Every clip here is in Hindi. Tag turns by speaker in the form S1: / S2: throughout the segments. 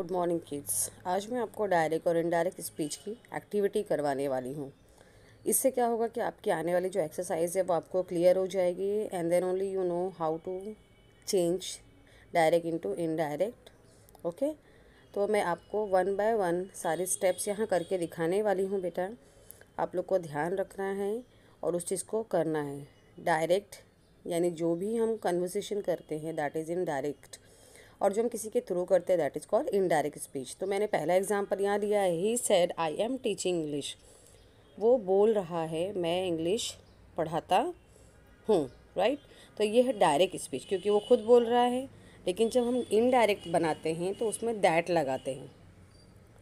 S1: Good morning kids. आज मैं आपको डायरेक्ट और इनडायरेक्ट स्पीच की एक्टिविटी करवाने वाली हूँ। इससे क्या होगा कि आपकी आने वाली जो एक्सरसाइज है वो आपको क्लियर हो जाएगी and then only you know how to change direct into indirect. Okay, तो मैं आपको वन बाय वन सारे स्टेप्स यहाँ करके दिखाने वाली हूँ बेटा। आप लोग को ध्यान रखना है और उस चीज़ को करना है। डायरेक्ट यानी जो भी हम कन्वर्सेशन करते हैं दैट इज़ इन डायरेक्ट, और जो हम किसी के थ्रू करते हैं that is called indirect speech. तो मैंने पहला एग्जांपल यहाँ दिया है, he said I am teaching English. वो बोल रहा है मैं इंग्लिश पढ़ाता हूँ, राइट। तो ये है डायरेक्ट स्पीच क्योंकि वो खुद बोल रहा है। लेकिन जब हम इनडायरेक्ट बनाते हैं तो उसमें दैट लगाते हैं,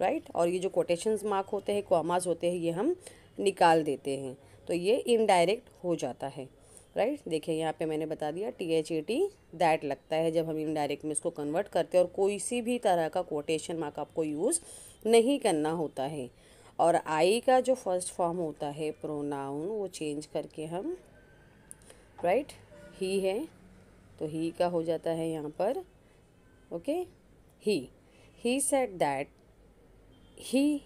S1: राइट। और ये जो कोटेशंस मार्क होते हैं, कॉमास होते हैं, ये हम निकाल देते हैं, तो ये इनडायरेक्ट हो जाता है, राइट। देखिए यहाँ पे मैंने बता दिया THAT दैट लगता है जब हम इनडायरेक्ट में इसको कन्वर्ट करते हैं, और कोई सी भी तरह का कोटेशन मार्क आपको यूज़ नहीं करना होता है। और आई का जो फर्स्ट फॉर्म होता है प्रोनाउन, वो चेंज करके हम, राइट, ही है तो ही का हो जाता है यहाँ पर। Okay, he said that he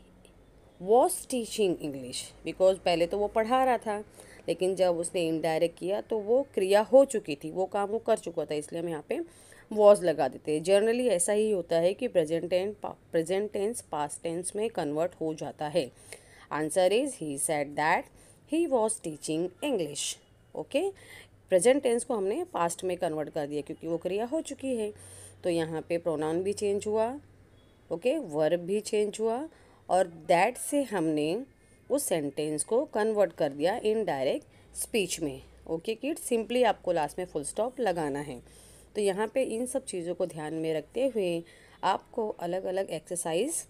S1: was teaching English, because पहले तो वो पढ़ा रहा था, लेकिन जब उसने इनडायरेक्ट किया तो वो क्रिया हो चुकी थी, वो काम वो कर चुका था, इसलिए हम यहाँ पे वॉज लगा देते हैं। जनरली ऐसा ही होता है कि प्रेजेंट टेंस पास्ट टेंस में कन्वर्ट हो जाता है। Answer is he said that he was teaching English. Okay, present tense को हमने पास्ट में कन्वर्ट कर दिया क्योंकि वो क्रिया हो चुकी है। तो यहाँ पे प्रोनाउन भी चेंज हुआ, ओके, वर्ब भी चेंज हुआ, और दैट से हमने उस सेंटेंस को कन्वर्ट कर दिया इनडायरेक्ट स्पीच में। ओके किड्स, सिंपली आपको लास्ट में फुल स्टॉप लगाना है। तो यहाँ पे इन सब चीज़ों को ध्यान में रखते हुए आपको अलग अलग एक्सरसाइज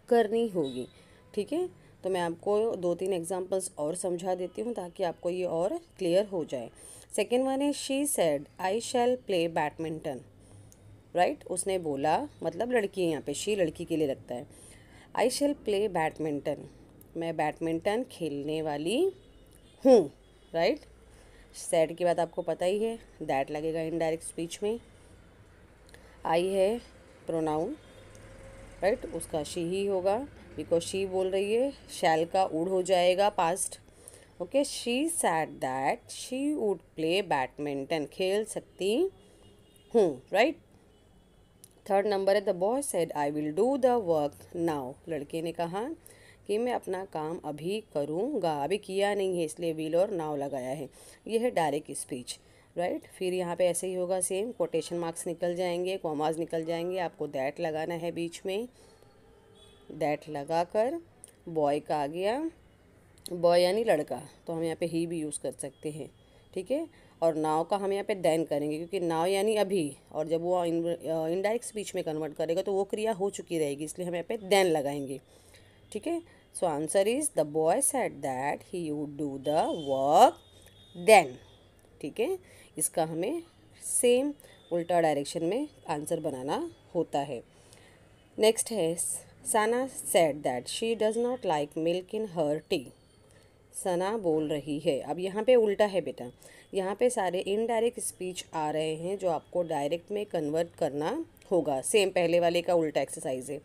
S1: करनी होगी, ठीक है। तो मैं आपको 2-3 एग्जांपल्स और समझा देती हूँ ताकि आपको ये और क्लियर हो जाए। सेकेंड वन है she said I shall play badminton, right. उसने बोला, मतलब लड़की है यहाँ पे, शी लड़की के लिए लगता है। आई शैल प्ले बैडमिंटन, मैं बैडमिंटन खेलने वाली हूँ, राइट। सेड की बात आपको पता ही है, दैट लगेगा इनडायरेक्ट स्पीच में। आई है प्रोनाउन, राइट, उसका शी ही होगा बिकॉज शी बोल रही है। शैल का वुड हो जाएगा past. Okay, she said that she would play badminton, खेल सकती हूँ, राइट। थर्ड नंबर है the boy said I will do the work now, लड़के ने कहा कि मैं अपना काम अभी करूँगा, अभी किया नहीं है इसलिए विल और नाउ लगाया है। ये है डायरेक्ट स्पीच, राइट। फिर यहाँ पे ऐसे ही होगा, सेम कोटेशन मार्क्स निकल जाएंगे, कॉमाज निकल जाएंगे, आपको दैट लगाना है बीच में। दैट लगाकर बॉय का आ गया, बॉय यानी लड़का, तो हम यहाँ पे ही भी यूज़ कर सकते हैं, ठीक है। और नाव का हम यहाँ पे देन करेंगे क्योंकि नाव यानी अभी, और जब वो इनडायरेक्ट स्पीच में कन्वर्ट करेगा तो वो क्रिया हो चुकी रहेगी, इसलिए हम यहाँ पे देन लगाएंगे, ठीक है। So answer is the boy said that he would do the work then, ठीक है। इसका हमें सेम उल्टा डायरेक्शन में आंसर बनाना होता है। नेक्स्ट है Sana said that she does not like milk in her tea, Sana बोल रही है। अब यहाँ पे उल्टा है बेटा, यहाँ पे सारे इनडायरेक्ट स्पीच आ रहे हैं जो आपको डायरेक्ट में कन्वर्ट करना होगा। सेम पहले वाले का उल्टा एक्सरसाइज है।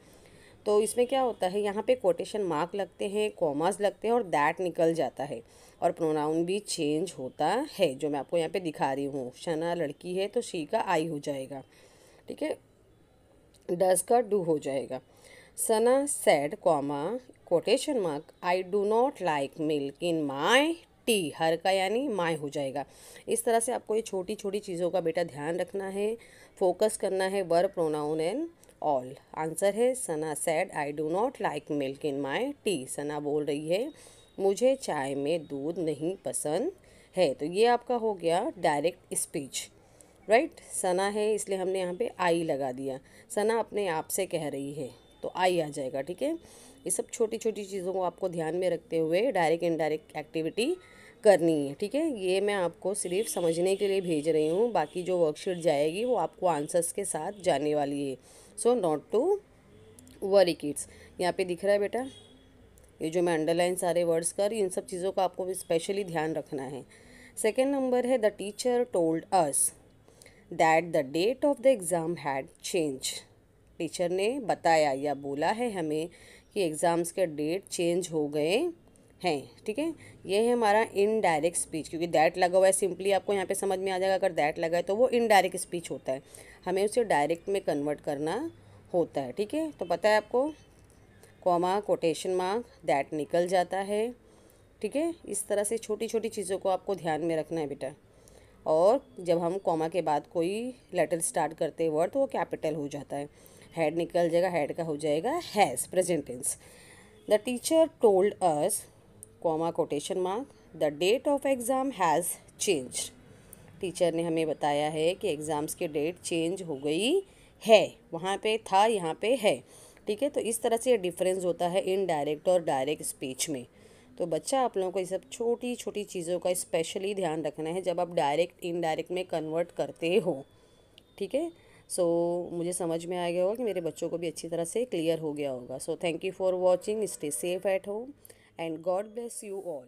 S1: तो इसमें क्या होता है, यहाँ पे कोटेशन मार्क लगते हैं, कॉमास लगते हैं, और दैट निकल जाता है, और प्रोनाउन भी चेंज होता है जो मैं आपको यहाँ पे दिखा रही हूँ। शना लड़की है तो शी का आई हो जाएगा, ठीक है। डज का डू हो जाएगा। Sana said comma quotation mark I do not like milk in my tea, her का यानी माई हो जाएगा। इस तरह से आपको ये छोटी छोटी चीज़ों का बेटा ध्यान रखना है, फोकस करना है verb, pronoun and all. Answer है Sana said I do not like milk in my tea, Sana बोल रही है मुझे चाय में दूध नहीं पसंद है। तो ये आपका हो गया डायरेक्ट स्पीच, राइट। सना है इसलिए हमने यहाँ पे आई लगा दिया, सना अपने आप से कह रही है तो आई आ जाएगा, ठीक है। ये सब छोटी छोटी चीज़ों को आपको ध्यान में रखते हुए डायरेक्ट इनडायरेक्ट एक्टिविटी करनी है, ठीक है। ये मैं आपको सिर्फ समझने के लिए भेज रही हूँ, बाकी जो वर्कशीट जाएगी वो आपको आंसर्स के साथ जाने वाली है। So not to worry kids. यहाँ पे दिख रहा है बेटा, ये जो मैं अंडरलाइन सारे वर्ड्स कर, इन सब चीज़ों का आपको स्पेशली ध्यान रखना है। सेकेंड नंबर है the teacher told us that the date of the exam had changed, teacher ने बताया या बोला है हमें कि एग्ज़ाम्स के डेट चेंज हो गए हैं। ठीक है, ये है हमारा इनडायरेक्ट स्पीच, क्योंकि दैट लगा हुआ है, सिंपली आपको यहाँ पे समझ में आ जाएगा। अगर दैट लगा है तो वो इनडायरेक्ट स्पीच होता है, हमें उसे डायरेक्ट में कन्वर्ट करना होता है। ठीक है, तो पता है आपको, कॉमा, कोटेशन मार्क, दैट निकल जाता है। ठीक है, इस तरह से छोटी छोटी चीज़ों को आपको ध्यान में रखना है बेटा। और जब हम कॉमा के बाद कोई लेटर स्टार्ट करते हैं वर्ड, तो वो कैपिटल हो जाता है। हेड निकल जाएगा, हेड का हो जाएगा has, present tense. The teacher told us, comma, quotation mark, the date of exam has changed. Teacher ने हमें बताया है कि एग्ज़ाम्स की डेट चेंज हो गई है, वहाँ पे था, यहाँ पे है। ठीक है, तो इस तरह से डिफरेंस होता है इनडायरेक्ट और डायरेक्ट स्पीच में। तो बच्चा, आप लोगों को ये सब छोटी छोटी चीज़ों का स्पेशली ध्यान रखना है जब आप डायरेक्ट इनडायरेक्ट में कन्वर्ट करते हो। ठीक है, सो मुझे समझ में आ गया होगा कि मेरे बच्चों को भी अच्छी तरह से क्लियर हो गया होगा। So thank you for watching, stay safe at home and God bless you all.